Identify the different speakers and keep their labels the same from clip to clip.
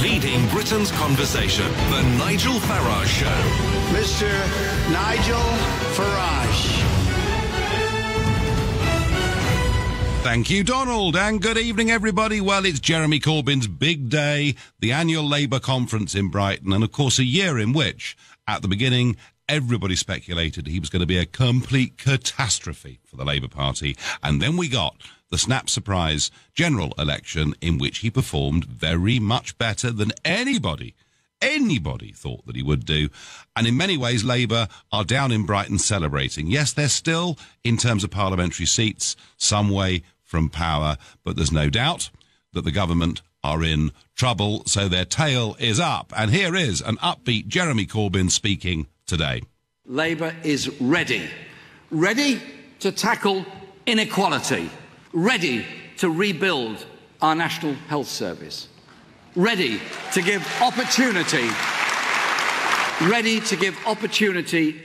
Speaker 1: Leading Britain's conversation, The Nigel Farage Show.
Speaker 2: Mr. Nigel Farage.
Speaker 3: Thank you, Donald, and good evening, everybody. Well, it's Jeremy Corbyn's big day, the annual Labour conference in Brighton, and of course a year in which, at the beginning, everybody speculated he was going to be a complete catastrophe for the Labour Party. And then we got the snap surprise general election in which he performed very much better than anybody thought that he would do. And in many ways, Labour are down in Brighton celebrating. Yes, they're still, in terms of parliamentary seats, some way from power, but there's no doubt that the government are in trouble, so their tail is up. And here is an upbeat Jeremy Corbyn speaking today.
Speaker 4: Labour is ready to tackle inequality, ready to rebuild our National Health Service, ready to give opportunity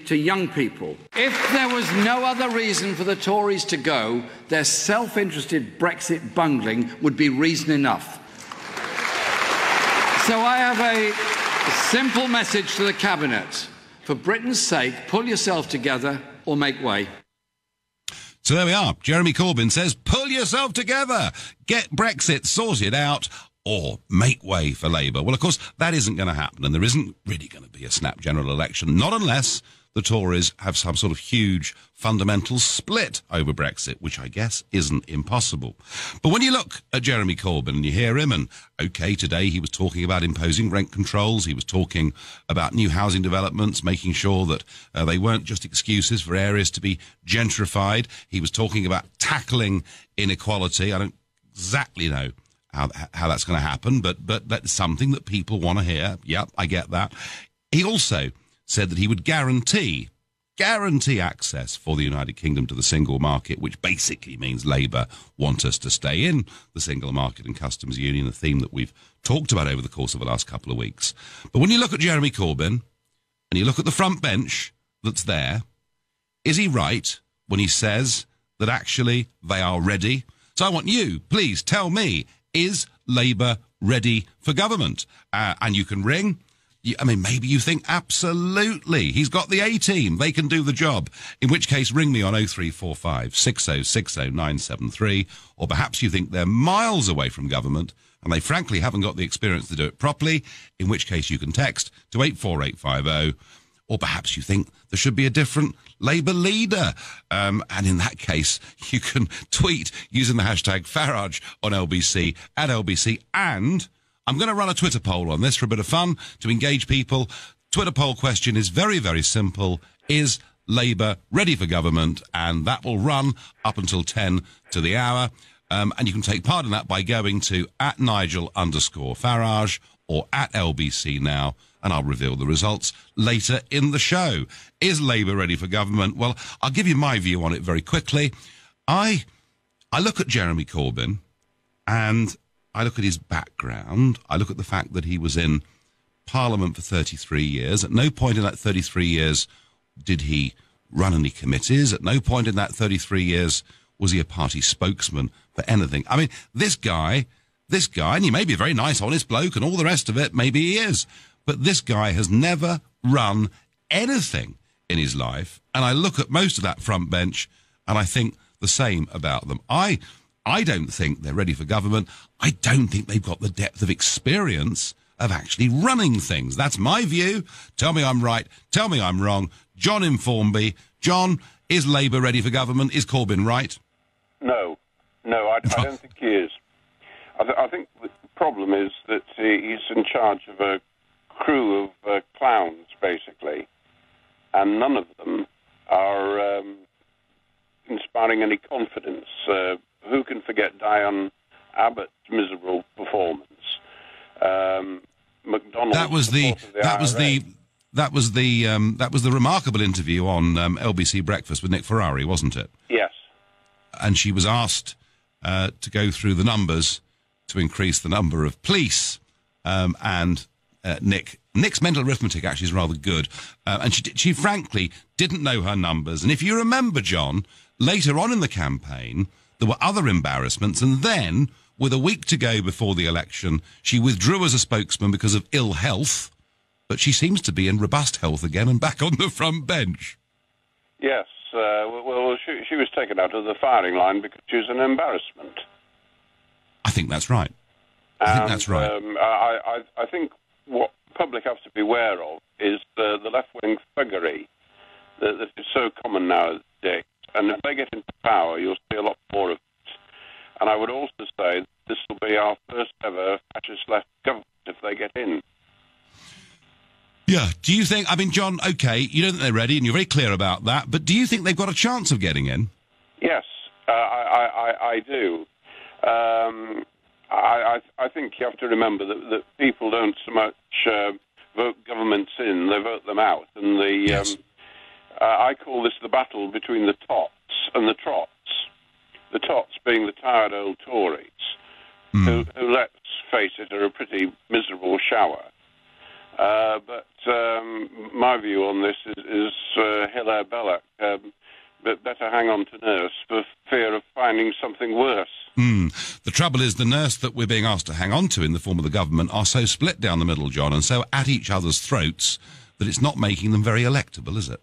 Speaker 4: to young people. If there was no other reason for the Tories to go, their self-interested Brexit bungling would be reason enough. So I have a simple message to the Cabinet. For Britain's sake, pull yourself together or make way.
Speaker 3: So there we are. Jeremy Corbyn says, pull yourself together, get Brexit sorted out, or make way for Labour. Well, of course, that isn't going to happen, and there isn't really going to be a snap general election, not unless the Tories have some sort of huge fundamental split over Brexit, which I guess isn't impossible. But when you look at Jeremy Corbyn and you hear him, and OK, today he was talking about imposing rent controls, he was talking about new housing developments, making sure that they weren't just excuses for areas to be gentrified. He was talking about tackling inequality. I don't exactly know how that's going to happen, but that's something that people want to hear. Yep, I get that. He also said that he would guarantee access for the United Kingdom to the single market, which basically means Labour want us to stay in the single market and customs union, a theme that we've talked about over the course of the last couple of weeks. But when you look at Jeremy Corbyn and you look at the front bench that's there, is he right when he says that actually they are ready? So I want you, please tell me, is Labour ready for government? And you can ring. I mean, maybe you think absolutely. He's got the A-team. They can do the job. In which case, ring me on 0345 6060 973. Or perhaps you think they're miles away from government and they frankly haven't got the experience to do it properly. In which case, you can text to 84850. Or perhaps you think there should be a different Labour leader. And in that case, you can tweet using the hashtag Farage on LBC, at LBC. And I'm going to run a Twitter poll on this for a bit of fun to engage people. Twitter poll question is very, very simple. Is Labour ready for government? And that will run up until 10 to the hour. And you can take part in that by going to @Nigel_Farage or at LBC now. And I'll reveal the results later in the show. Is Labour ready for government? Well, I'll give you my view on it very quickly. I look at Jeremy Corbyn and I look at his background. I look at the fact that he was in Parliament for 33 years. At no point in that 33 years did he run any committees. At no point in that 33 years was he a party spokesman for anything. I mean, this guy, and he may be a very nice, honest bloke and all the rest of it, maybe he is, but this guy has never run anything in his life. And I look at most of that front bench and I think the same about them. I don't think they're ready for government. I don't think they've got the depth of experience of actually running things. That's my view. Tell me I'm right. Tell me I'm wrong. John in Formby. John, is Labour ready for government? Is Corbyn right?
Speaker 5: No, I don't think he is. I think the problem is that he's in charge of a crew of clowns, basically, and none of them are inspiring any confidence. Who can forget Diane Abbott's miserable performance? McDonald. That was
Speaker 3: the remarkable interview on LBC Breakfast with Nick Ferrari, wasn't it?
Speaker 5: Yes.
Speaker 3: And she was asked to go through the numbers to increase the number of police, and Nick's mental arithmetic actually is rather good, and she frankly didn't know her numbers. And if you remember, John, later on in the campaign, there were other embarrassments, and then with a week to go before the election, she withdrew as a spokesman because of ill health, but she seems to be in robust health again and back on the front bench.
Speaker 5: Yes, well, she was taken out of the firing line because she was an embarrassment.
Speaker 3: I think that's right. I think what the public have to beware of is the left-wing thuggery that is so common nowadays. And if they get into power, you'll see a lot more of it. And I would also say this will be our first ever fascist left government if they get in. Yeah. Do you think, I mean, John, OK, you don't think they're ready, and you're very clear about that, but do you think they've got a chance of getting in?
Speaker 5: Yes, I do. I think you have to remember that people don't so much vote governments in, they vote them out. And I call this the battle between the tots and the trots. The tots being the tired old Tories, who, let's face it, are a pretty miserable shower. But my view on this is Hilaire Belloc, but better hang on to nurse for fear of finding something worse.
Speaker 3: The trouble is the nurse that we're being asked to hang on to in the form of the government are so split down the middle, John, and so at each other's throats that it's not making them very electable, is it?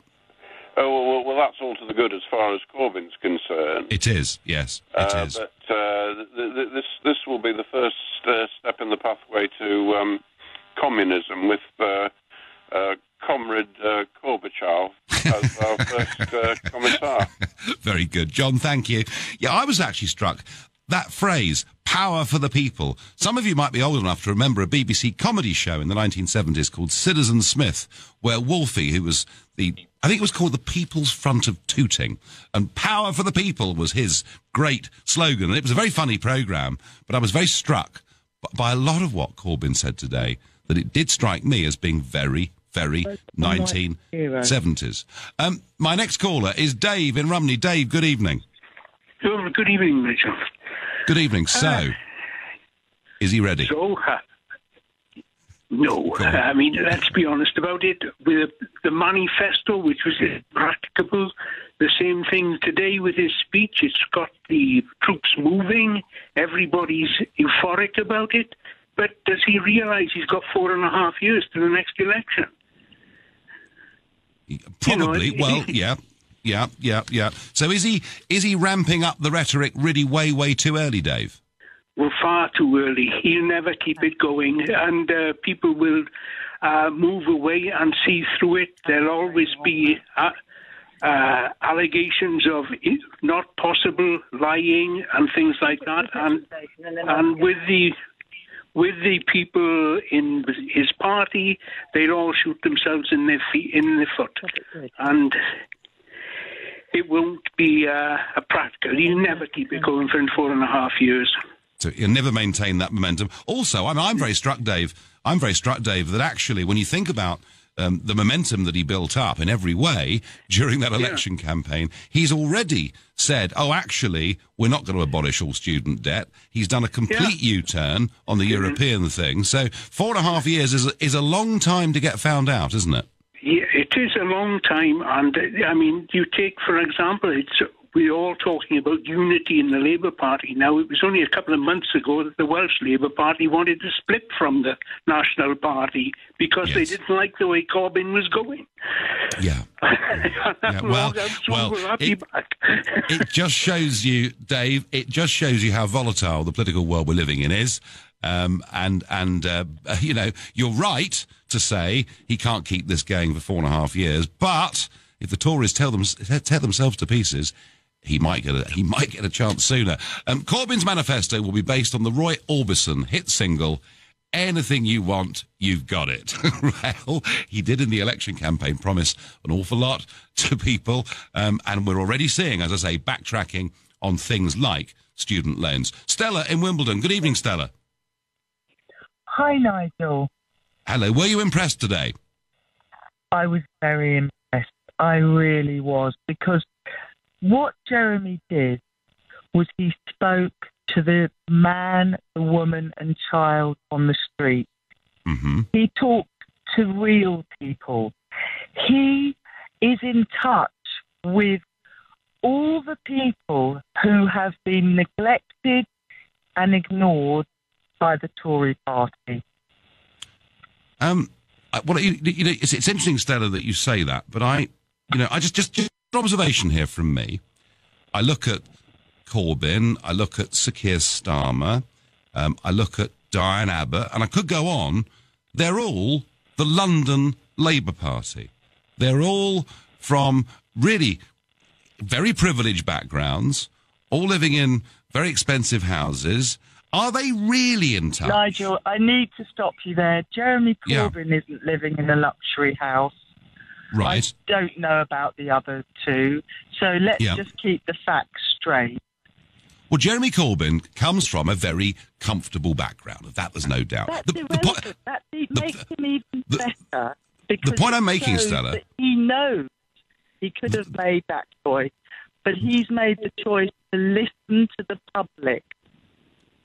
Speaker 5: Oh, well, that's all to the good as far as Corbyn's concerned.
Speaker 3: It is, yes, it is.
Speaker 5: But this will be the first step in the pathway to communism with Comrade Gorbachev as our first commissar.
Speaker 3: Very good. John, thank you. Yeah, I was actually struck. That phrase, power for the people. Some of you might be old enough to remember a BBC comedy show in the 1970s called Citizen Smith, where Wolfie, who was I think it was called the People's Front of Tooting, and power for the people was his great slogan. And it was a very funny programme, but I was very struck by a lot of what Corbyn said today, that it did strike me as being very, very 1970s. My next caller is Dave in Rumney. Dave, good evening.
Speaker 6: Oh, good evening, Nigel.
Speaker 3: Good evening. So, is he ready?
Speaker 6: No. I mean, let's be honest about it. With the manifesto, which was impracticable, the same thing today with his speech. It's got the troops moving. Everybody's euphoric about it. But does he realise he's got 4.5 years to the next election?
Speaker 3: Probably. Well, yeah. So is he ramping up the rhetoric really way too early, Dave?
Speaker 6: Well, far too early. He'll never keep it going, and people will move away and see through it. There'll always be allegations of not possible, lying, and things like that. And with the people in his party, they'll all shoot themselves in the foot, and it won't be a practical. He'll never keep it going for 4.5 years.
Speaker 3: So he'll never maintain that momentum. Also, I'm very struck, Dave. That actually, when you think about the momentum that he built up in every way during that election campaign, he's already said, actually, we're not going to abolish all student debt. He's done a complete U-turn on the European thing. So 4.5 years is a long time to get found out, isn't it?
Speaker 6: Yeah, it is a long time. And, I mean, you take, for example, we're all talking about unity in the Labour Party. Now, it was only a couple of months ago that the Welsh Labour Party wanted to split from the National Party because they didn't like the way Corbyn was going.
Speaker 3: Yeah. It just shows you, Dave, how volatile the political world we're living in is. You're right to say he can't keep this going for 4.5 years, but if the Tories tear themselves to pieces, he might get a chance sooner. Corbyn's manifesto will be based on the Roy Orbison hit single, Anything You Want, You've Got It. Well, he did in the election campaign promise an awful lot to people, and we're already seeing, as I say, backtracking on things like student loans. Stella in Wimbledon. Good evening, Stella.
Speaker 7: Hi, Nigel.
Speaker 3: Hello. Were you impressed today?
Speaker 7: I was very impressed. I really was, because what Jeremy did was he spoke to the man, the woman and child on the street.
Speaker 3: Mm-hmm.
Speaker 7: He talked to real people. He is in touch with all the people who have been neglected and ignored by the Tory party.
Speaker 3: Well, it's interesting, Stella, that you say that, but I just an observation here from me. I look at Corbyn, I look at Sir Keir Starmer, I look at Diane Abbott, and I could go on. They're all the London Labour Party. They're all from really very privileged backgrounds, all living in very expensive houses. Are they really in touch?
Speaker 7: Nigel, I need to stop you there. Jeremy Corbyn isn't living in a luxury house.
Speaker 3: Right.
Speaker 7: I don't know about the other two. So let's just keep the facts straight.
Speaker 3: Well, Jeremy Corbyn comes from a very comfortable background. Of that, there's no doubt.
Speaker 7: That's irrelevant. That makes him even better.
Speaker 3: The point I'm making, Stella...
Speaker 7: He knows he could have made that choice, but he's made the choice to listen to the public.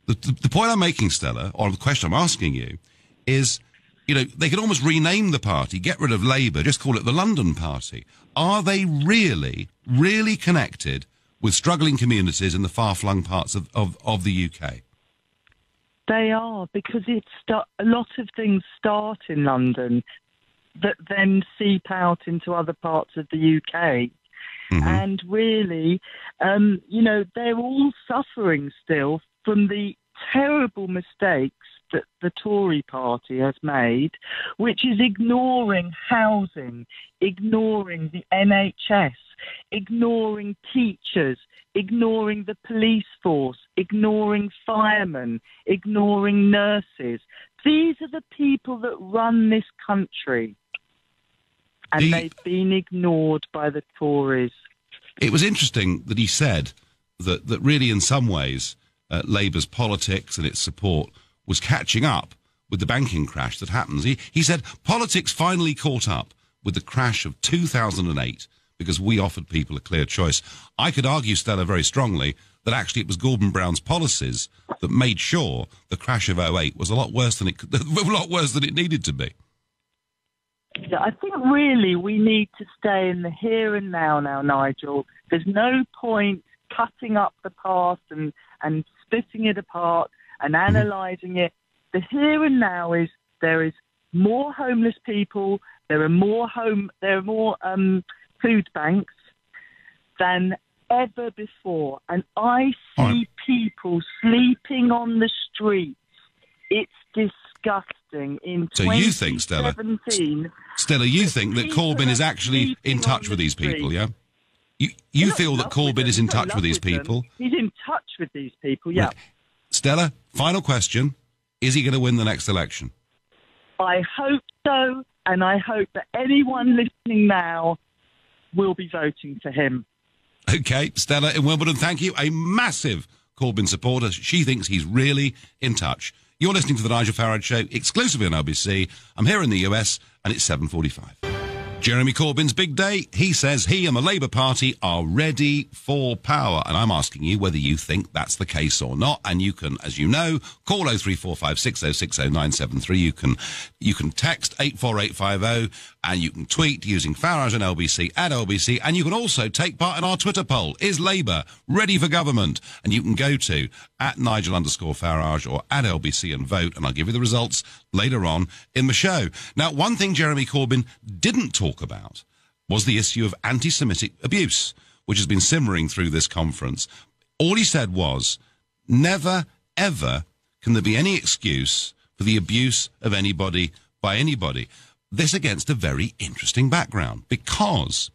Speaker 3: The point I'm making, Stella, or the question I'm asking you, is, they could almost rename the party, get rid of Labour, just call it the London Party. Are they really, really connected with struggling communities in the far-flung parts of the UK?
Speaker 7: They are, because a lot of things start in London that then seep out into other parts of the UK. Mm-hmm. And really, they're all suffering still from the terrible mistakes that the Tory party has made, which is ignoring housing, ignoring the NHS, ignoring teachers, ignoring the police force, ignoring firemen, ignoring nurses. These are the people that run this country. And they've been ignored by the Tories.
Speaker 3: It was interesting that he said that really in some ways Labour's politics and its support was catching up with the banking crash that happens. He said politics finally caught up with the crash of 2008 because we offered people a clear choice. I could argue, Stella, very strongly that actually it was Gordon Brown's policies that made sure the crash of 2008 was a lot worse than it needed to be.
Speaker 7: I think really we need to stay in the here and now, Nigel. There's no point cutting up the past and splitting it apart and analysing it. The here and now is there is more homeless people, there are more food banks than ever before, and I see people sleeping on the streets. It's disgusting.
Speaker 3: So you think, Stella, you think that Corbyn is actually in touch with these people, yeah? You feel that Corbyn is in touch with these people?
Speaker 7: He's in touch with these people, yeah.
Speaker 3: Right. Stella, final question. Is he going to win the next election?
Speaker 7: I hope so, and I hope that anyone listening now will be voting for him.
Speaker 3: OK, Stella in Wimbledon, thank you. A massive Corbyn supporter. She thinks he's really in touch. You're listening to The Nigel Farage Show, exclusively on LBC. I'm here in the US, and it's 7:45. Jeremy Corbyn's big day. He says he and the Labour Party are ready for power. And I'm asking you whether you think that's the case or not. And you can, as you know, call 03456060973. You can text 84850 and you can tweet using Farage and LBC at LBC. And you can also take part in our Twitter poll. Is Labour ready for government? And you can go to at Nigel_Farage or at LBC and vote. And I'll give you the results later on in the show. Now, one thing Jeremy Corbyn didn't talk about was the issue of anti-Semitic abuse, which has been simmering through this conference. All he said was, never, ever can there be any excuse for the abuse of anybody by anybody. This against a very interesting background, because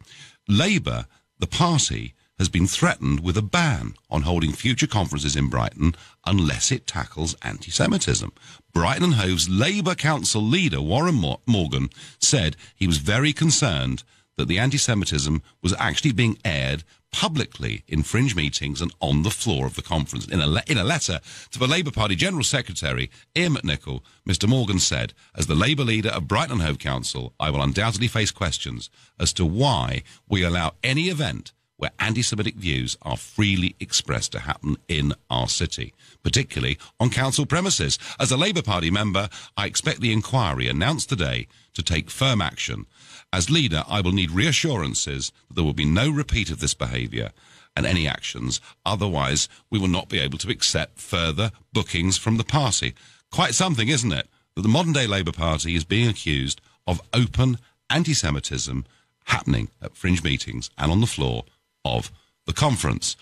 Speaker 3: Labour, the party, has been threatened with a ban on holding future conferences in Brighton unless it tackles anti-Semitism. Brighton and Hove's Labour Council leader, Warren Morgan, said he was very concerned that the anti-Semitism was actually being aired publicly in fringe meetings and on the floor of the conference. In a letter to the Labour Party General Secretary, Ian McNichol, Mr Morgan said, as the Labour leader of Brighton and Hove Council, I will undoubtedly face questions as to why we allow any event where anti-Semitic views are freely expressed to happen in our city, particularly on council premises. As a Labour Party member, I expect the inquiry announced today to take firm action. As leader, I will need reassurances that there will be no repeat of this behaviour. and any actions. Otherwise, we will not be able to accept further bookings from the party. Quite something, isn't it, that the modern-day Labour Party is being accused of open anti-Semitism happening at fringe meetings and on the floor of the conference.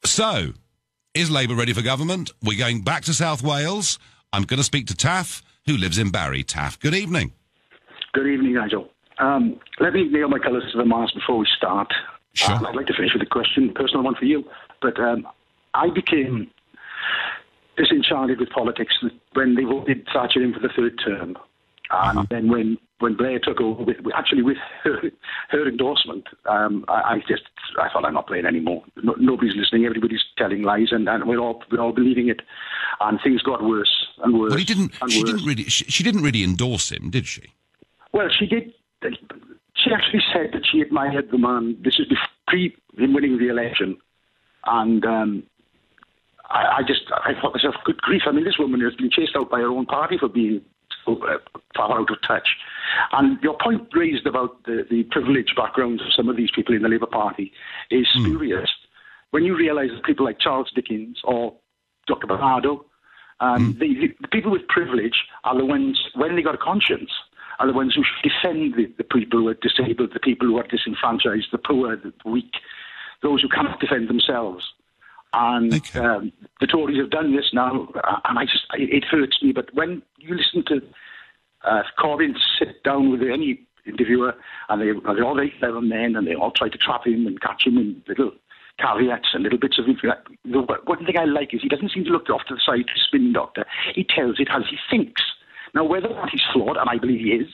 Speaker 3: So, is Labour ready for government? We're going back to South Wales. I'm going to speak to Taff, who lives in Barry. Taff, good evening.
Speaker 8: Good evening, Nigel. Let me nail my colours to the mast before we start.
Speaker 3: Sure.
Speaker 8: I'd like to finish with a question, personal one for you. But I became disenchanted with politics when they voted Thatcher in for the third term. And then when Blair took over, with her endorsement, I thought, I'm not playing anymore. Nobody's listening. Everybody's telling lies, and we're all believing it. And things got worse and worse.
Speaker 3: Well, she didn't really endorse him, did she?
Speaker 8: Well, she did. She actually said that she admired the man. This is pre him winning the election, and I thought to myself, good grief! I mean, this woman has been chased out by her own party for being so far out of touch. And your point raised about the privileged backgrounds of some of these people in the Labour Party is spurious. When you realise that people like Charles Dickens or Dr. Bernardo, the people with privilege are the ones, when they got a conscience, are the ones who should defend the people who are disabled, the people who are disenfranchised, the poor, the weak, those who cannot defend themselves. And the Tories have done this now, and it hurts me. But when you listen to Corbyn sit down with any interviewer, and they're all very clever men, and they all try to trap him and catch him in little caveats and little bits of information. One thing I like is he doesn't seem to look off to the side to spin doctor. He tells it as he thinks. Now, whether or not he's flawed, and I believe he is,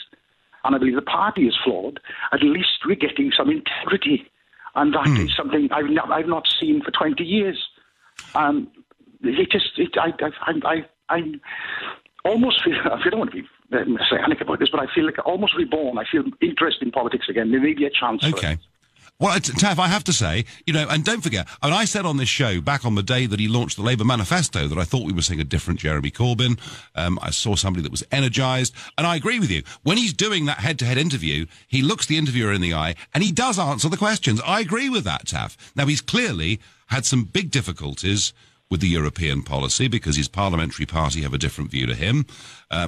Speaker 8: and I believe the party is flawed, at least we're getting some integrity. And that is something I've not seen for 20 years. I almost feel, I don't want to be messianic about this, but I feel like almost reborn. I feel interest in politics again. There may be a chance for it.
Speaker 3: Well, Taff, I have to say, and don't forget, I said on this show back on the day that he launched the Labour manifesto that I thought we were seeing a different Jeremy Corbyn. I saw somebody that was energised, and I agree with you. When he's doing that head-to-head interview, he looks the interviewer in the eye, and he does answer the questions. I agree with that, Taff. Now, he's clearly had some big difficulties with the European policy because his parliamentary party have a different view to him.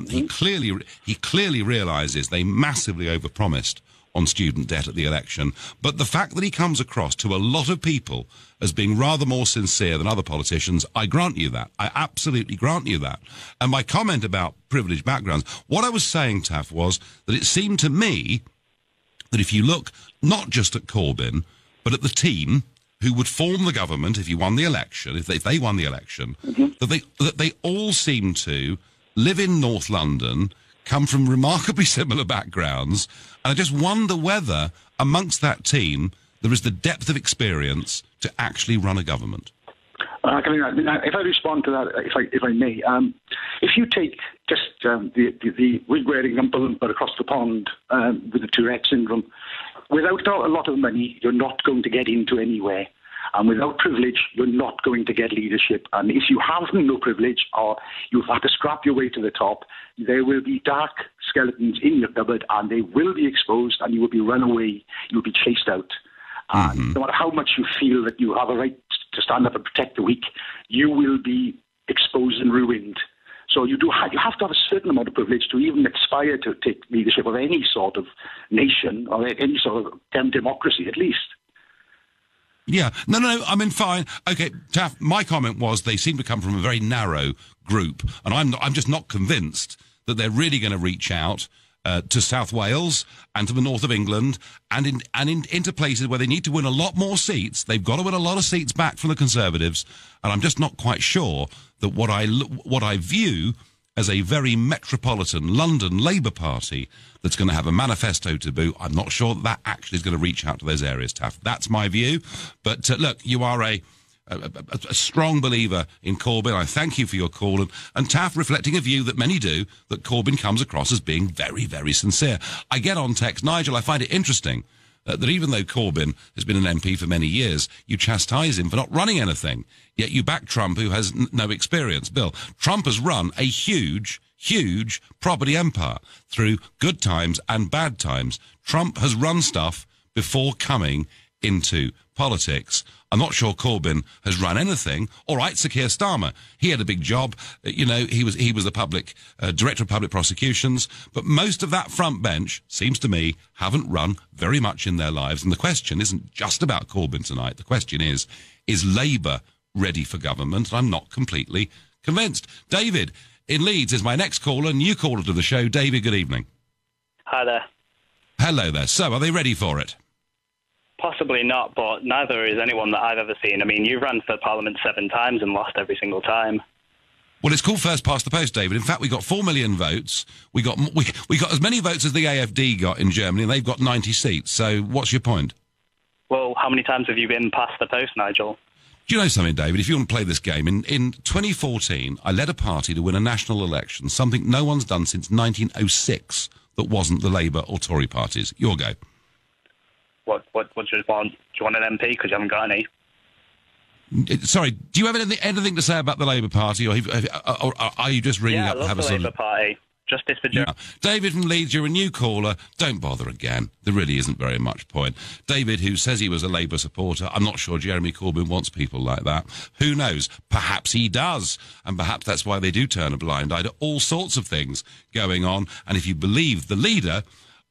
Speaker 3: He clearly realises they massively overpromised on student debt at the election. But the fact that he comes across to a lot of people as being rather more sincere than other politicians, I grant you that. I absolutely grant you that. And my comment about privileged backgrounds, what I was saying, Taff, was that it seemed to me that if you look not just at Corbyn, but at the team who would form the government if you won the election, if they won the election, that they all seem to live in North London, come from remarkably similar backgrounds, and I just wonder whether amongst that team there is the depth of experience to actually run a government.
Speaker 8: If I respond to that, if I may, if you take just the wig-wearing umpa across the pond with the Tourette syndrome, without a lot of money, you're not going to get into anywhere. And without privilege, you're not going to get leadership. And if you have no privilege or you've had to scrap your way to the top, there will be dark skeletons in your cupboard and they will be exposed and you will be run away. You'll be chased out. And no matter how much you feel that you have a right to stand up and protect the weak, you will be exposed and ruined. So you have to have a certain amount of privilege to even aspire to take leadership of any sort of nation or any sort of democracy, at least.
Speaker 3: Yeah, no, I mean, fine. Okay, Taff, my comment was they seem to come from a very narrow group, and I'm just not convinced that they're really going to reach out to South Wales and to the north of England and into places where they need to win a lot more seats. They've got to win a lot of seats back from the Conservatives, and I'm just not quite sure that what I view as a very metropolitan London Labour Party that's going to have a manifesto to boot, I'm not sure that actually is going to reach out to those areas, Taff. That's my view. But look, you are a strong believer in Corbyn. I thank you for your call. And Taff, reflecting a view that many do, that Corbyn comes across as being very, very sincere. I get on text, Nigel, I find it interesting that even though Corbyn has been an MP for many years, you chastise him for not running anything. Yet you back Trump, who has no experience. Bill, Trump has run a huge property empire through good times and bad times. Trump has run stuff before coming into politics. I'm not sure Corbyn has run anything. All right, Sir Keir Starmer, he had a big job. You know, he was the public director of public prosecutions. But most of that front bench, seems to me, haven't run very much in their lives. And the question isn't just about Corbyn tonight. The question is Labour ready for government? I'm not completely convinced. David in Leeds is my next caller, new caller to the show. David, good evening.
Speaker 9: Hi there.
Speaker 3: Hello there. So, are they ready for it?
Speaker 9: Possibly not, but neither is anyone that I've ever seen. I mean, you ran for Parliament 7 times and lost every single time.
Speaker 3: Well, it's called first past the post, David. In fact, we got 4 million votes. We got as many votes as the AfD got in Germany, and they've got 90 seats. So, what's your point?
Speaker 9: Well, how many times have you been past the post, Nigel?
Speaker 3: Do you know something, David? If you want to play this game, in 2014, I led a party to win a national election, something no one's done since 1906 that wasn't the Labour or Tory parties. Your go.
Speaker 9: What do you want? Do you want an MP? Because you haven't got any.
Speaker 3: Sorry, do you have anything to say about the Labour Party, or are you just ringing up to have a sort of...
Speaker 9: Yeah, I love the Labour Party. Justice for Germany.
Speaker 3: Yeah. David from Leeds, you're a new caller. Don't bother again. There really isn't very much point. David, who says he was a Labour supporter, I'm not sure Jeremy Corbyn wants people like that. Who knows? Perhaps he does. And perhaps that's why they do turn a blind eye to all sorts of things going on. And if you believe the leader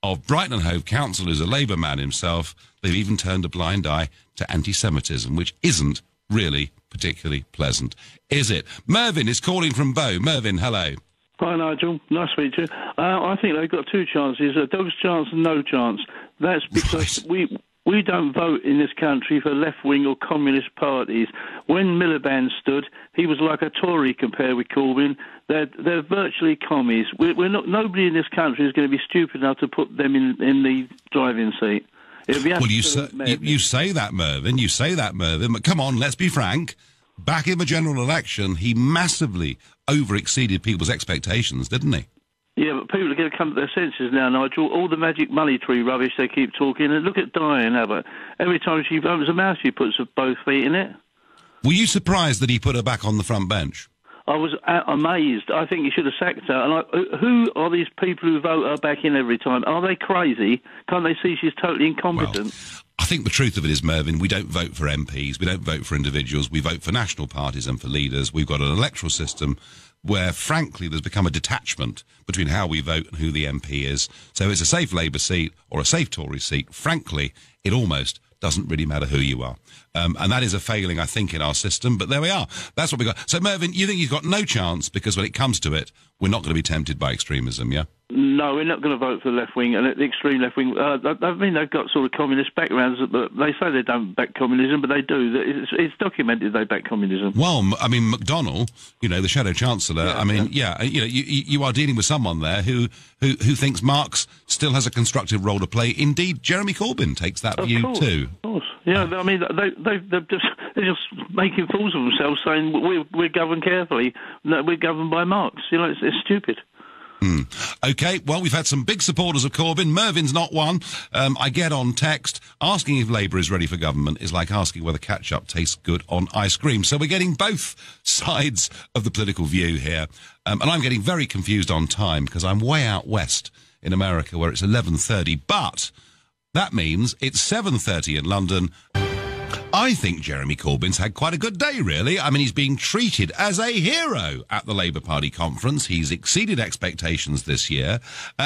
Speaker 3: of Brighton and Hove Council is a Labour man himself, they've even turned a blind eye to anti-Semitism, which isn't really particularly pleasant, is it? Mervyn is calling from Bow. Mervyn, hello.
Speaker 10: Hi, Nigel. Nice to meet you. I think they've got 2 chances, a dog's chance and no chance. That's because we don't vote in this country for left-wing or communist parties. When Miliband stood, he was like a Tory compared with Corbyn. They're virtually commies. We're not. Nobody in this country is going to be stupid enough to put them in the driving seat.
Speaker 3: Well, you say that, Mervyn. You say that, Mervyn. But come on, let's be frank. Back in the general election, he massively over-exceeded people's expectations, didn't he?
Speaker 10: Yeah, but people are going to come to their senses now, Nigel. All the magic money tree rubbish they keep talking. And look at Diane Abbott. Every time she opens her mouth, she puts both feet in it.
Speaker 3: Were you surprised that he put her back on the front bench?
Speaker 10: I was amazed. I think he should have sacked her. And who are these people who vote her back in every time? Are they crazy? Can't they see she's totally incompetent?
Speaker 3: Well, I think the truth of it is, Mervyn, we don't vote for MPs, we don't vote for individuals, we vote for national parties and for leaders. We've got an electoral system where, frankly, there's become a detachment between how we vote and who the MP is. So it's a safe Labour seat or a safe Tory seat. Frankly, it almost doesn't really matter who you are. And that is a failing, I think, in our system. But there we are. That's what we got. So, Mervyn, you think he's got no chance because when it comes to it, we're not going to be tempted by extremism, yeah?
Speaker 10: No, we're not going to vote for the left wing and the extreme left wing. I mean, they've got sort of communist backgrounds, but they say they don't back communism, but they do. It's documented they back communism.
Speaker 3: Well, I mean, McDonnell, you know, the Shadow Chancellor. Yeah, I mean, yeah, you know, you are dealing with someone there who thinks Marx still has a constructive role to play. Indeed, Jeremy Corbyn takes that view too.
Speaker 10: Of course, yeah. I mean, they're just making fools of themselves, saying we're governed carefully. No, we're governed by Marx. You know, it's stupid.
Speaker 3: OK, well, we've had some big supporters of Corbyn. Mervyn's not one. I get on text. Asking if Labour is ready for government is like asking whether ketchup tastes good on ice cream. So we're getting both sides of the political view here. And I'm getting very confused on time because I'm way out west in America where it's 11:30. But that means it's 7:30 in London. I think Jeremy Corbyn's had quite a good day, really. I mean, he's being treated as a hero at the Labour Party conference. He's exceeded expectations this year.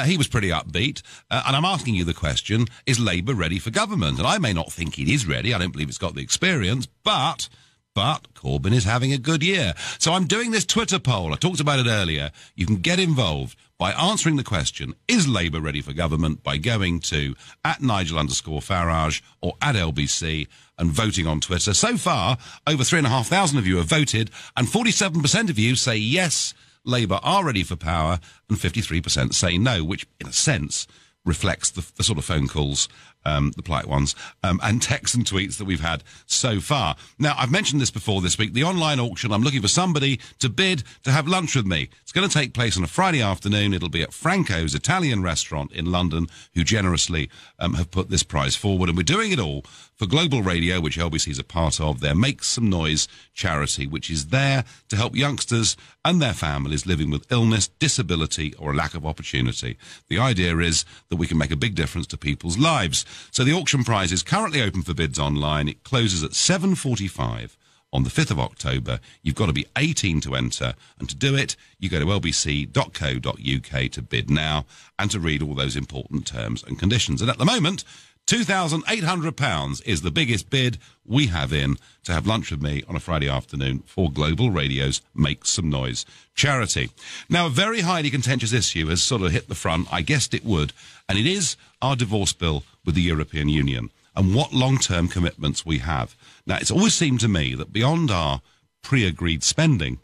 Speaker 3: He was pretty upbeat. And I'm asking you the question, is Labour ready for government? And I may not think it is ready. I don't believe it's got the experience. But Corbyn is having a good year. So I'm doing this Twitter poll. I talked about it earlier. You can get involved by answering the question, is Labour ready for government, by going to @Nigel_Farage or @LBC and voting on Twitter. So far, over 3,500 of you have voted, and 47% of you say yes, Labour are ready for power, and 53% say no, which, in a sense, reflects the sort of phone calls, the polite ones, and texts and tweets that we've had so far. Now, I've mentioned this before this week, the online auction. I'm looking for somebody to bid to have lunch with me. It's going to take place on a Friday afternoon. It'll be at Franco's Italian restaurant in London, who generously have put this prize forward. And we're doing it all for Global Radio, which LBC is a part of, their Make Some Noise charity, which is there to help youngsters and their families living with illness, disability, or a lack of opportunity. The idea is that we can make a big difference to people's lives. So the auction prize is currently open for bids online. It closes at 7:45 on the 5th of October. You've got to be 18 to enter, and to do it, you go to lbc.co.uk to bid now and to read all those important terms and conditions. And at the moment, £2,800 is the biggest bid we have in to have lunch with me on a Friday afternoon for Global Radio's Make Some Noise charity. Now, a very highly contentious issue has sort of hit the front. I guessed it would, and it is our divorce bill with the European Union and what long-term commitments we have. Now, it's always seemed to me that beyond our pre-agreed spending,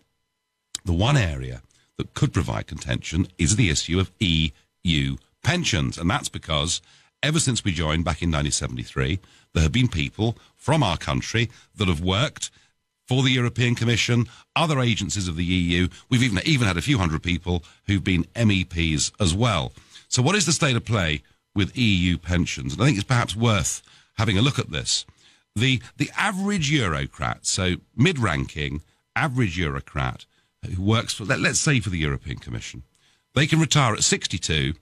Speaker 3: the one area that could provide contention is the issue of EU pensions, and that's because ever since we joined back in 1973, there have been people from our country that have worked for the European Commission, other agencies of the EU. We've even had a few hundred people who've been MEPs as well. So what is the state of play with EU pensions? And I think it's perhaps worth having a look at this. The average Eurocrat, so mid-ranking, average Eurocrat who works for, let's say, for the European Commission, they can retire at 62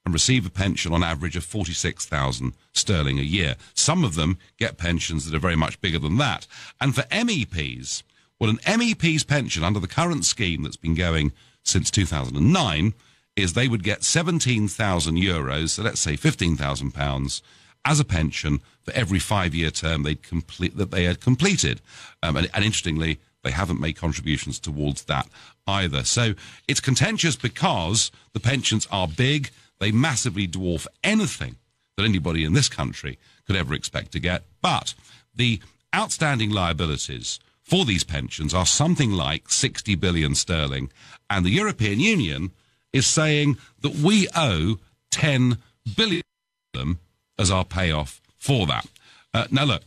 Speaker 3: and receive a pension on average of 46,000 sterling a year. Some of them get pensions that are very much bigger than that. And for MEPs, well, an MEP's pension under the current scheme that's been going since 2009 is they would get 17,000 euros, so let's say £15,000, as a pension for every 5-year term that they had completed. And interestingly, they haven't made contributions towards that either. So it's contentious because the pensions are big. They massively dwarf anything that anybody in this country could ever expect to get. But the outstanding liabilities for these pensions are something like 60 billion sterling. And the European Union is saying that we owe 10 billion of them as our payoff for that. Now, look,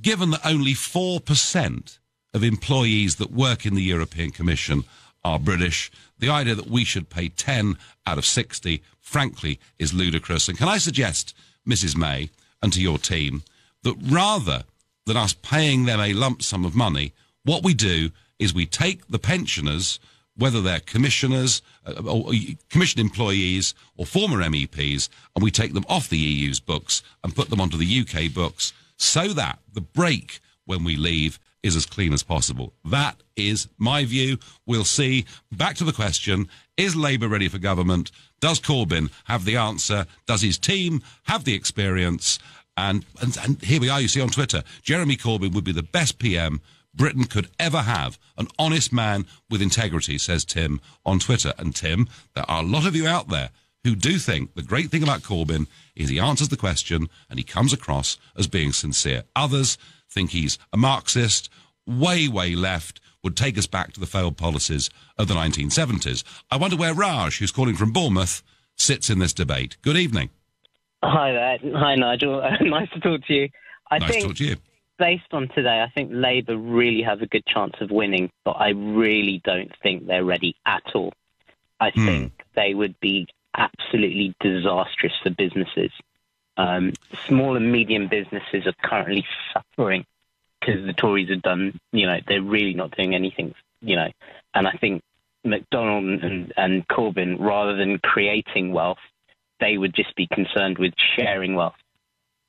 Speaker 3: given that only 4% of employees that work in the European Commission are British, the idea that we should pay 10 out of 60, frankly, is ludicrous. And can I suggest, Mrs. May, and to your team, that rather than us paying them a lump sum of money, what we do is we take the pensioners, whether they're commissioners, or commission employees, or former MEPs, and we take them off the EU's books and put them onto the UK books so that the break when we leave is as clean as possible. That is my view. We'll see. Back to the question, is Labour ready for government? Does Corbyn have the answer? Does his team have the experience? And here we are, you see on Twitter, Jeremy Corbyn would be the best PM Britain could ever have. An honest man with integrity, says Tim on Twitter. And Tim, there are a lot of you out there who do think the great thing about Corbyn is he answers the question and he comes across as being sincere. Others think he's a Marxist, way left, would take us back to the failed policies of the 1970s. I wonder where Raj, who's calling from Bournemouth, sits in this debate. Good evening.
Speaker 11: Hi there. Hi, Nigel. Nice to talk to you.
Speaker 3: Nice to talk to you.
Speaker 11: Based on today, I think Labour really have a good chance of winning, but I really don't think they're ready at all. I think they would be absolutely disastrous for businesses. Small and medium businesses are currently suffering because the Tories have done, they're really not doing anything, and I think McDonnell and Corbyn, rather than creating wealth, they would just be concerned with sharing wealth.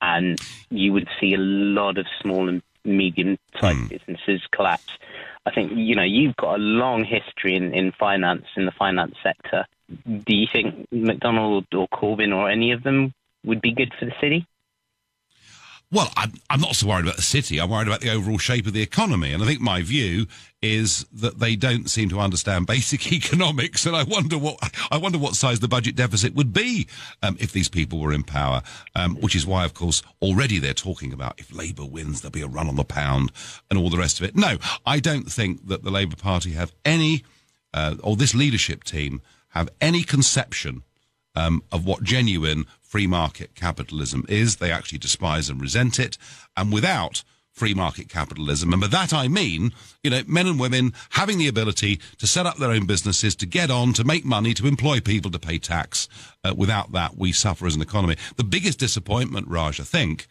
Speaker 11: And you would see a lot of small and medium-type businesses collapse. I think, you've got a long history in finance, in the finance sector. Do you think McDonnell or Corbyn or any of them would be good for the city?
Speaker 3: Well, I'm not so worried about the city. I'm worried about the overall shape of the economy. And I think my view is that they don't seem to understand basic economics. And I wonder what size the budget deficit would be if these people were in power, which is why, of course, already they're talking about if Labour wins, there'll be a run on the pound and all the rest of it. No, I don't think that the Labour Party have any, or this leadership team have any conception of what genuine free market capitalism is. They actually despise and resent it. And without free market capitalism, and by that I mean, men and women having the ability to set up their own businesses, to get on, to make money, to employ people, to pay tax. Without that, we suffer as an economy. The biggest disappointment, Raj, I think,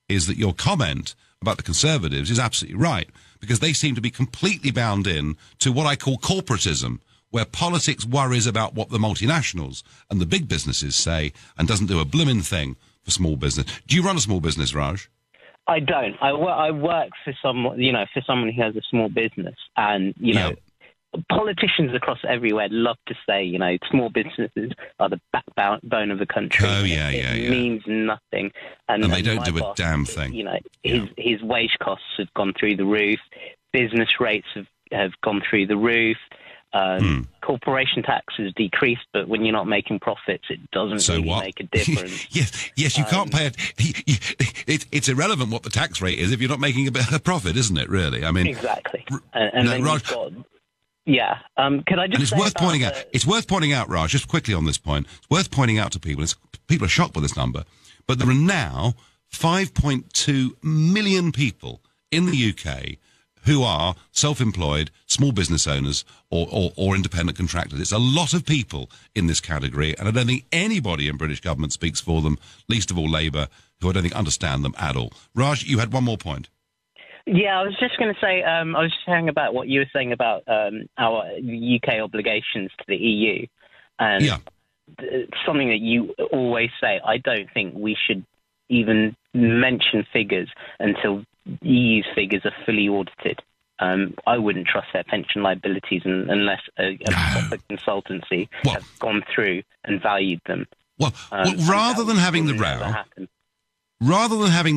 Speaker 3: is that your comment about the Conservatives is absolutely right, because they seem to be completely bound in to what I call corporatism, where politics worries about what the multinationals and the big businesses say and doesn't do a blooming thing for small business. Do you run a small business, Raj?
Speaker 11: I don't. I work for someone, for someone who has a small business, and politicians across everywhere love to say, small businesses are the backbone of the country.
Speaker 3: Oh yeah,
Speaker 11: it means nothing, and
Speaker 3: they don't do a damn thing.
Speaker 11: His wage costs have gone through the roof. Business rates have gone through the roof. Corporation tax has decreased, but when you're not making profits, it doesn't make a difference.
Speaker 3: yes, you can't pay it. It's irrelevant what the tax rate is if you're not making a profit, isn't it? Really, I mean,
Speaker 11: exactly. And then Raj, you've got, could I just? And
Speaker 3: it's worth pointing out. It's worth pointing out, Raj, just quickly on this point. It's worth pointing out to people. People are shocked by this number, but there are now 5.2 million people in the UK who are self-employed, small business owners, or independent contractors. It's a lot of people in this category, and I don't think anybody in British government speaks for them, least of all Labour, who I don't think understand them at all. Raj, you had one more point.
Speaker 11: Yeah, I was just going to say, I was just saying about what you were saying about our UK obligations to the EU. And something that you always say, I don't think we should even mention figures until EU's figures are fully audited. I wouldn't trust their pension liabilities unless a proper consultancy has gone through and valued them.
Speaker 3: Well, rather than having the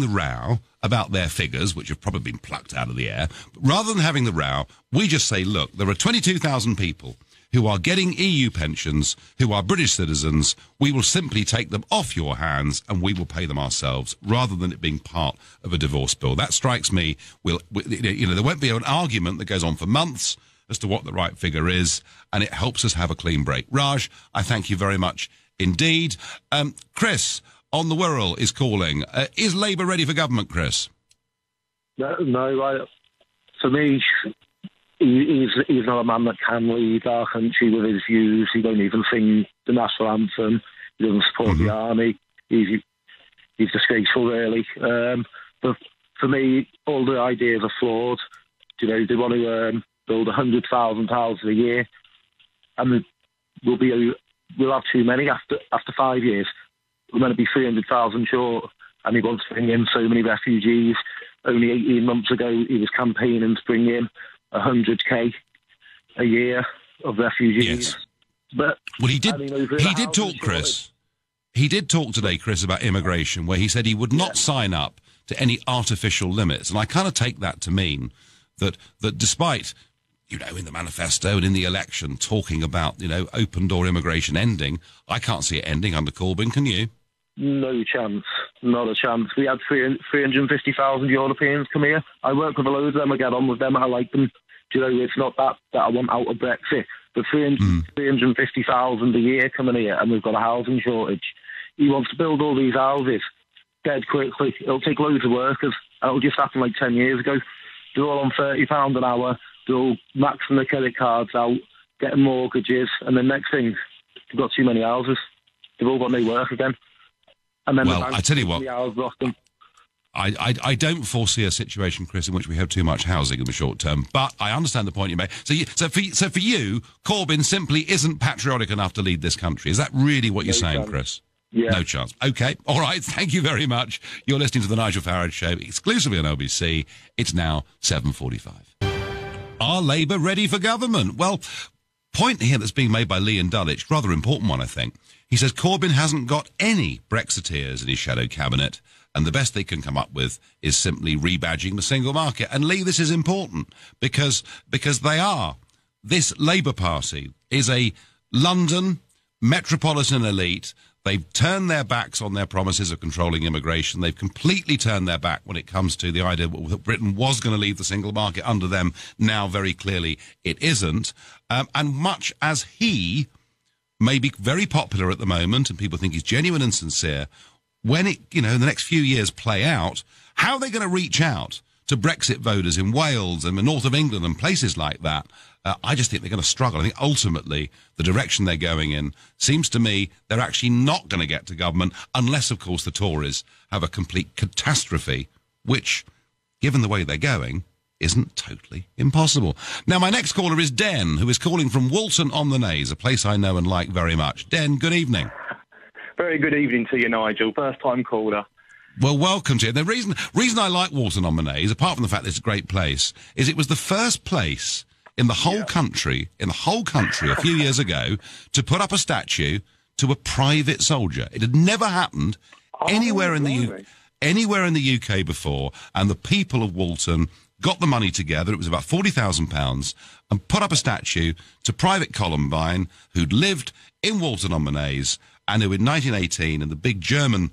Speaker 3: row about their figures, which have probably been plucked out of the air, rather than having the row, we just say, look, there are 22,000 people who are getting EU pensions, who are British citizens. We will simply take them off your hands and we will pay them ourselves, rather than it being part of a divorce bill. That strikes me. There won't be an argument that goes on for months as to what the right figure is, and it helps us have a clean break. Raj, I thank you very much indeed. Chris on the Wirral is calling. Is Labour ready for government, Chris?
Speaker 12: No, for me, he's not a man that can lead our country with his views. He don't even sing the national anthem. He doesn't support the army. He's disgraceful, really. But for me, all the ideas are flawed. They want to build 100,000 houses a year, and we'll have too many after 5 years. We're going to be 300,000 short, and he wants to bring in so many refugees. Only 18 months ago, he was campaigning to bring in 100k a year of refugees.
Speaker 3: Yes. He did talk, Chris. He did talk today, Chris, about immigration, where he said he would not sign up to any artificial limits. And I kind of take that to mean that despite, in the manifesto and in the election talking about, open door immigration ending, I can't see it ending under Corbyn, can you?
Speaker 12: No chance. Not a chance. We had 350,000 Europeans come here. I work with a load of them. I get on with them. I like them. It's not that I want out of Brexit. But 350,000 a year coming here, and we've got a housing shortage. He wants to build all these houses dead quickly. It'll take loads of workers. It'll just happen like 10 years ago. They're all on £30 an hour. They're all maxing their credit cards out, getting mortgages, and the next thing, they've got too many houses. They've all got no work again. And then
Speaker 3: I tell you what, I don't foresee a situation, Chris, in which we have too much housing in the short term. But I understand the point you make. So for you, Corbyn simply isn't patriotic enough to lead this country. Is that really what you're saying, Chris?
Speaker 12: Yeah.
Speaker 3: No chance. Okay. All right. Thank you very much. You're listening to the Nigel Farage Show exclusively on LBC. It's now 7:45. Are Labour ready for government? Well, point here that's being made by Lee and Dulwich, rather important one, I think. He says Corbyn hasn't got any Brexiteers in his shadow cabinet, and the best they can come up with is simply rebadging the single market. And Lee, this is important because they are. This Labour Party is a London metropolitan elite. They've turned their backs on their promises of controlling immigration. They've completely turned their back when it comes to the idea that Britain was going to leave the single market under them. Now, very clearly, it isn't. And much as he may be very popular at the moment, and people think he's genuine and sincere, when it, in the next few years play out, how are they going to reach out to Brexit voters in Wales and the north of England and places like that? I just think they're going to struggle. I think ultimately the direction they're going in seems to me they're actually not going to get to government unless, of course, the Tories have a complete catastrophe, which, given the way they're going, isn't totally impossible. Now, my next caller is Den, who is calling from Walton-on-the-Naze, a place I know and like very much. Den, good evening.
Speaker 13: Very good evening to you, Nigel. First-time caller.
Speaker 3: Well, welcome to it. The reason I like Walton-on-Monnaze, apart from the fact that it's a great place, is it was the first place in the whole country, a few years ago, to put up a statue to a private soldier. It had never happened anywhere in the UK before, and the people of Walton got the money together. It was about £40,000, and put up a statue to Private Columbine, who'd lived in Walton-on-Monnaze, and who in 1918, in the big German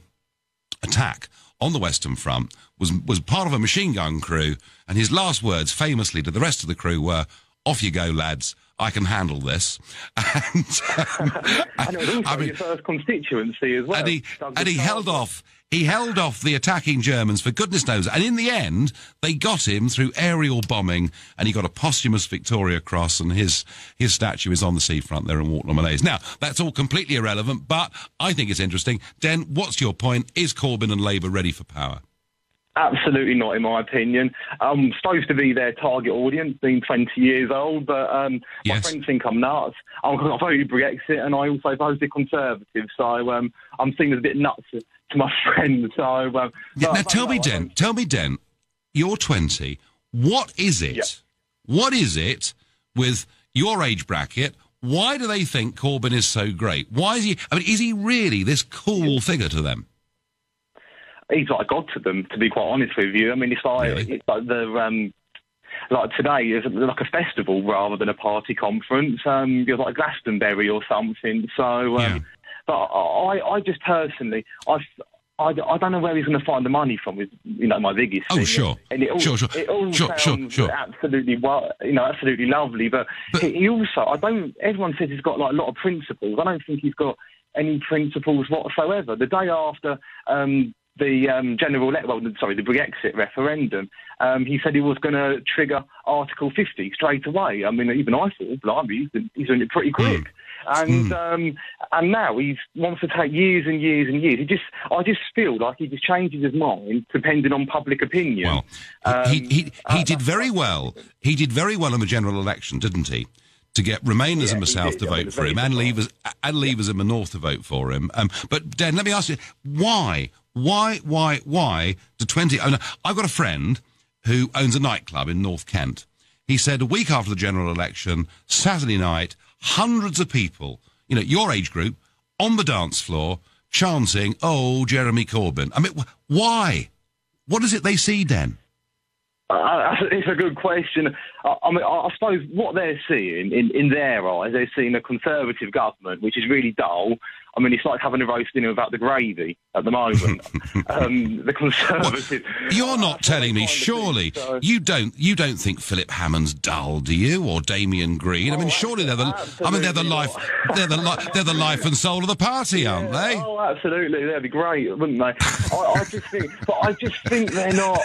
Speaker 3: attack on the Western Front, was part of a machine gun crew, and his last words, famously, to the rest of the crew were, "Off you go, lads. I can handle this." And,
Speaker 13: and it was also your first constituency as well.
Speaker 3: And he held off. He held off the attacking Germans for goodness knows. And in the end, they got him through aerial bombing, and he got a posthumous Victoria Cross, and his statue is on the seafront there in Walton-on-Monnaze. Now, that's all completely irrelevant, but I think it's interesting. Den, what's your point? Is Corbyn and Labour ready for power?
Speaker 13: Absolutely not, in my opinion. I'm supposed to be their target audience, being 20 years old, but my friends think I'm nuts. I voted Brexit, and I also voted Conservative, so I'm seen as a bit nuts to my friends. So,
Speaker 3: now, tell me, Den, you're 20. What is it? Yeah. What is it with your age bracket? Why do they think Corbyn is so great? Why is he? I mean, is he really this cool figure to them?
Speaker 13: He's like a god to them, to be quite honest with you. I mean, it's like like today is like a festival rather than a party conference. You're like Glastonbury or something. So, but I just personally, I don't know where he's going to find the money from. Is my biggest thing.
Speaker 3: Sure.
Speaker 13: And it all sounds absolutely absolutely lovely. But he also, everyone says he's got like a lot of principles. I don't think he's got any principles whatsoever. The day after the Brexit referendum, he said he was going to trigger Article 50 straight away. I mean, even I thought, blimey, he's doing it pretty quick. And now he wants to take years and years and years. I just feel like he just changes his mind depending on public opinion.
Speaker 3: Well, he did very well. He did very well in the general election, didn't he? To get Remainers in the South to vote for him, and Leavers in the North to vote for him. But Dan, let me ask you, why do 20? I've got a friend who owns a nightclub in North Kent. He said a week after the general election, Saturday night, hundreds of people, your age group, on the dance floor, chanting, "Oh, Jeremy Corbyn." I mean, why? What is it they see, Dan?
Speaker 13: It's a good question. I suppose what they're seeing, in their eyes, they're seeing a Conservative government, which is really dull. I mean, it's like having a roast dinner without the gravy at the moment. The Conservative...
Speaker 3: Well, you're not telling me, surely, you don't think Philip Hammond's dull, do you? Or Damien Green? I mean, surely they're the life and soul of the party, aren't they?
Speaker 13: Oh, absolutely. That'd be great, wouldn't they? I just think they're not...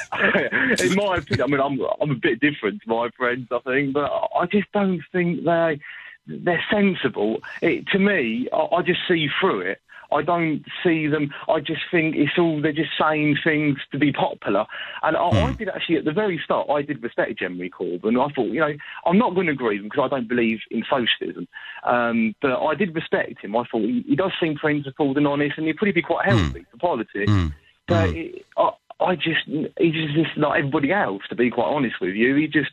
Speaker 13: in my opinion, I mean, I'm a bit different to my friends, I think, but I just don't think they're sensible. To me, I just see through it. I don't see them. I just think they're just saying things to be popular. And I did actually, at the very start, I did respect Jeremy Corbyn. I thought, I'm not going to agree with him because I don't believe in socialism. But I did respect him. I thought he does seem principled and honest, and he'd probably be quite healthy for politics. But he's just like everybody else, to be quite honest with you. He just...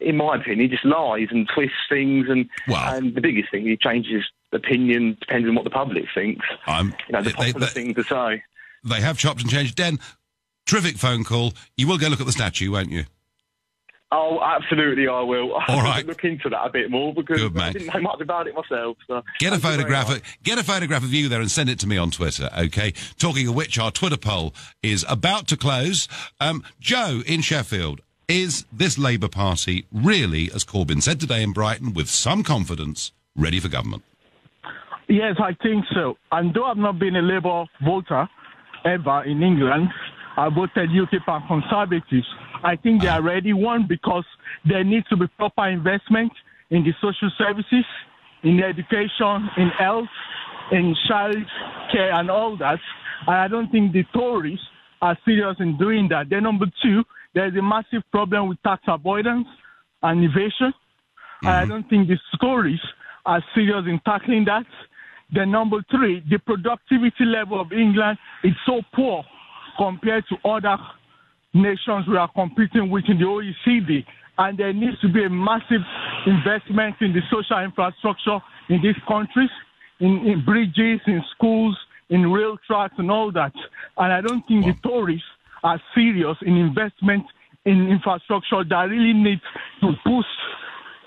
Speaker 13: in my opinion, he just lies and twists things, and the biggest thing, he changes opinion depending on what the public thinks. The popular thing to say.
Speaker 3: They have chopped and changed. Den, terrific phone call. You will go look at the statue, won't you?
Speaker 13: Oh, absolutely, I will.
Speaker 3: All right.
Speaker 13: Look into that a bit more because I didn't know much about it myself. So.
Speaker 3: Get a photograph of you there and send it to me on Twitter, okay? Talking of which, our Twitter poll is about to close. Joe in Sheffield. Is this Labour Party really, as Corbyn said today in Brighton, with some confidence, ready for government?
Speaker 14: Yes, I think so. And though I've not been a Labour voter ever in England, I voted UKIP and Conservatives. I think they are ready. One, because there needs to be proper investment in the social services, in education, in health, in child care and all that. And I don't think the Tories are serious in doing that. Then number two, there's a massive problem with tax avoidance and evasion. And I don't think the Tories are serious in tackling that. Then number 3, the productivity level of England is so poor compared to other nations we are competing with in the OECD. And there needs to be a massive investment in the social infrastructure in these countries, in bridges, in schools, in rail tracks and all that. And I don't think the Tories are serious in investment in infrastructure that really needs to boost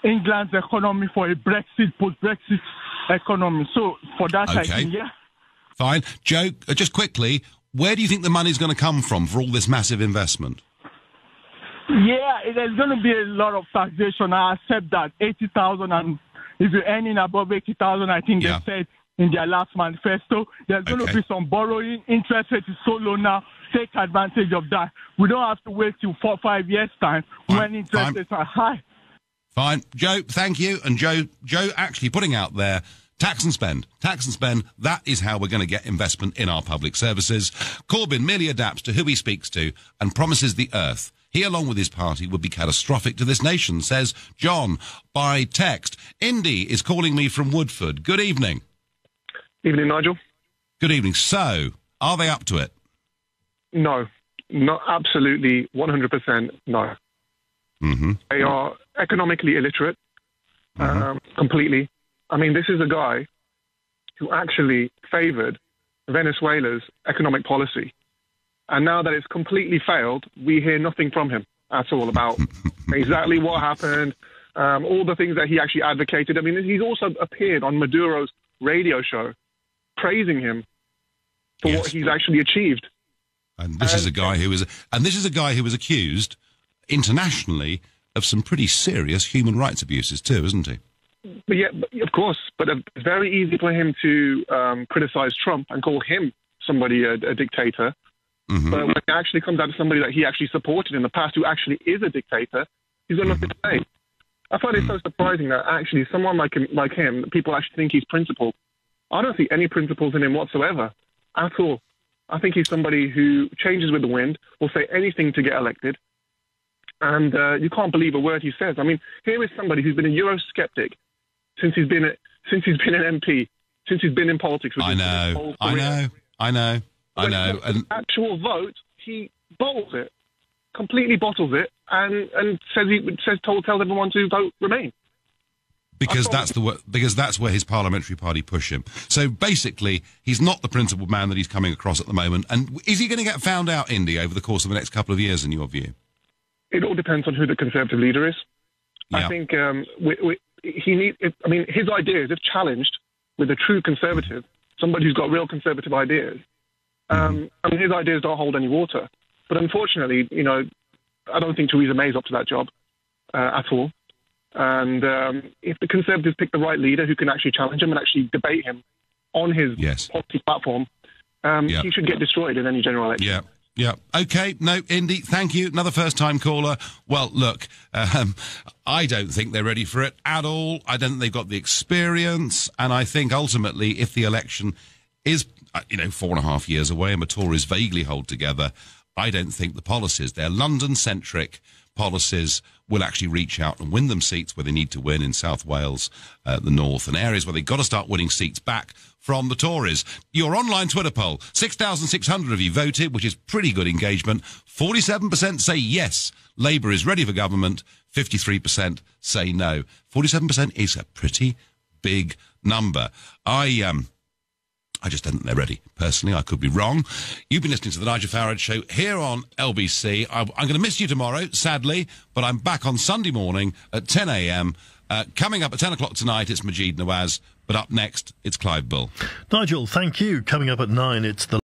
Speaker 14: England's economy for a post-Brexit economy. So for that, I think, yeah.
Speaker 3: Fine. Joe, just quickly, where do you think the money's going to come from for all this massive investment?
Speaker 14: Yeah, there's going to be a lot of taxation. I accept that. 80,000, and if you're earning above 80,000, I think they said in their last manifesto, there's going to be some borrowing. Interest rate is so low now. Take advantage of that. We don't have to wait till 4 or 5 years' time when interest rates are high.
Speaker 3: Fine. Joe, thank you. And Joe actually putting out there, tax and spend. Tax and spend, that is how we're going to get investment in our public services. Corbyn merely adapts to who he speaks to and promises the earth. He, along with his party, would be catastrophic to this nation, says John by text. Indy is calling me from Woodford. Good evening.
Speaker 15: Evening, Nigel.
Speaker 3: Good evening. So, are they up to it?
Speaker 15: No. Not absolutely 100% no.
Speaker 3: Mm-hmm.
Speaker 15: They are economically illiterate, completely. I mean, this is a guy who actually favoured Venezuela's economic policy. And now that it's completely failed, we hear nothing from him at all about exactly what happened, all the things that he actually advocated. I mean, he's also appeared on Maduro's radio show praising him for what he's actually achieved.
Speaker 3: And this is a guy who was accused internationally of some pretty serious human rights abuses too, isn't he?
Speaker 15: But yeah, of course. But it's very easy for him to criticise Trump and call him somebody a dictator.
Speaker 3: Mm-hmm.
Speaker 15: But when it actually comes down to somebody that he actually supported in the past who actually is a dictator, he's got nothing to say. I find it so surprising that actually someone like him, people actually think he's principled. I don't see any principles in him whatsoever, at all. I think he's somebody who changes with the wind, will say anything to get elected, and you can't believe a word he says. I mean, here is somebody who's been a Eurosceptic since he's been an MP, since he's been in politics.
Speaker 3: I know. And
Speaker 15: the actual vote, he bottles it, completely bottles it, and tells everyone to vote Remain.
Speaker 3: Because that's where his parliamentary party push him. So basically, he's not the principled man that he's coming across at the moment. And is he going to get found out, Indy, over the course of the next couple of years, in your view?
Speaker 15: It all depends on who the Conservative leader is.
Speaker 3: Yeah.
Speaker 15: I think his ideas, if challenged with a true Conservative, somebody who's got real Conservative ideas, his ideas don't hold any water. But unfortunately, I don't think Theresa May's up to that job at all. And if the Conservatives pick the right leader who can actually challenge him and actually debate him on his policy platform, he should get destroyed in any general election.
Speaker 3: Yeah. Okay. No, Indy, thank you. Another first-time caller. Well, look, I don't think they're ready for it at all. I don't think they've got the experience. And I think ultimately, if the election is, 4.5 years away and the Tories vaguely hold together, I don't think the policies, their London-centric policies, will actually reach out and win them seats where they need to win in South Wales, the North, and areas where they've got to start winning seats back from the Tories. Your online Twitter poll, 6,600 of you voted, which is pretty good engagement. 47% say yes, Labour is ready for government. 53% say no. 47% is a pretty big number. I just don't think they're ready. Personally, I could be wrong. You've been listening to the Nigel Farage Show here on LBC. I'm going to miss you tomorrow, sadly, but I'm back on Sunday morning at 10 a.m. Coming up at 10 o'clock tonight, it's Majid Nawaz, but up next, it's Clive Bull.
Speaker 16: Nigel, thank you. Coming up at 9, it's the